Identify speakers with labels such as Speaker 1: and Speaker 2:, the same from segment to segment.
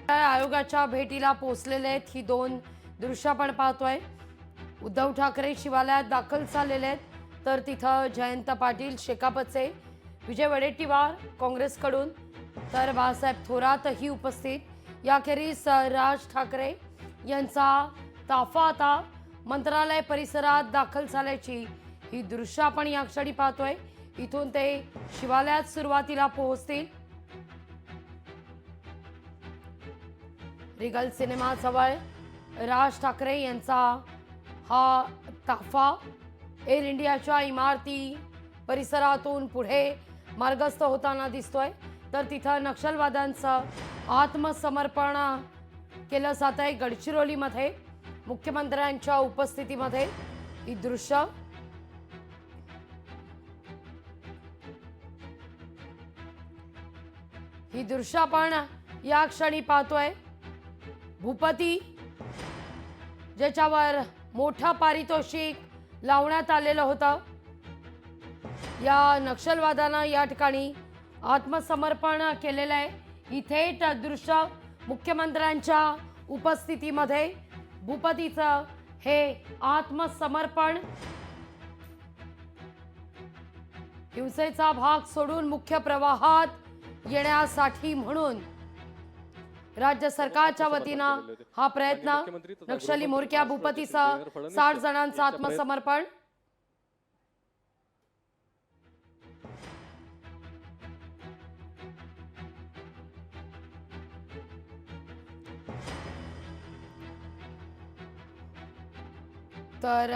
Speaker 1: आयोगाच्या भेटीला पोहोचलेले आहेत ही दोन दृश्य आपण पाहतोय। उद्धव ठाकरे शिवालयात दाखल झालेले आहेत तर तिथं जयंत पाटील शेकापचे, विजय वडेट्टीवार काँग्रेसकडून तर बाळासाहेब थोरातही उपस्थित। याखेरीज राज ठाकरे यांचा ताफा आता मंत्रालय परिसरात दाखल झाल्याची ही दृश्य आपण या क्षणी पाहतोय। इथून ते शिवालयात सुरुवातीला पोहोचतील। रिगल सिनेमा जवळ राज ठाकरे यांचा हा ताफा एअर इंडियाच्या इमारती परिसरातून पुढे मार्गस्थ होताना दिसतोय। तर तिथं नक्षलवाद्यांचं आत्मसमर्पण केलं जात आहे गडचिरोलीमध्ये मुख्यमंत्र्यांच्या उपस्थितीमध्ये। ही दृश्य आपण या क्षणी पाहतोय। भूपती ज्याच्यावर मोठा पारितोषिक लावण्यात आलेलं होतं, या नक्षलवाद्यांना या ठिकाणी आत्मसमर्पण केलेलं आहे। ही थेट दृश्य मुख्यमंत्र्यांच्या उपस्थितीमध्ये भूपतीचं हे आत्मसमर्पण। हिंसेचा भाग सोडून मुख्य प्रवाहात येण्यासाठी म्हणून राज्य सरकारच्या वतीनं हा प्रयत्न। नक्षली मोरक्या भूपतीसह 60 जणांचं आत्मसमर्पण। तर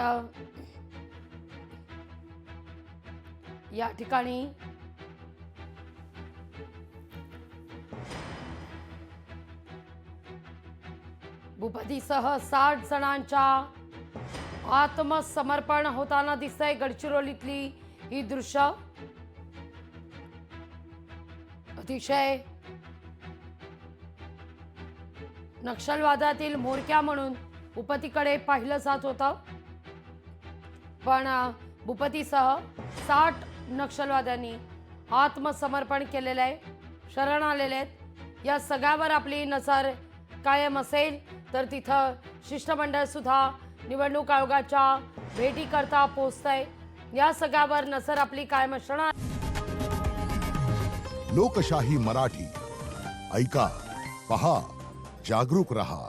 Speaker 1: या ठिकाणी भूपतीसह 60 जणांच्या आत्मसमर्पण होताना दिसतंय गडचिरोलीतली ही दृश्य। अतिशय नक्षलवादातील म्होरक्या म्हणून भूपतीकडे पाहिलं जात होतं, पण भूपतीसह 60 नक्षलवाद्यांनी आत्मसमर्पण केलेलं आहे, शरण आलेले आहेत। या सगळ्यावर आपली नजर कायम असेल। तर तिथं शिष्टमंडळ सुद्धा निवडणूक आयोगाच्या भेटी करता पोहोचतंय। या सगळ्यावर नजर आपली कायम असणार।
Speaker 2: लोकशाही मराठी ऐका, पहा, जागरूक रहा।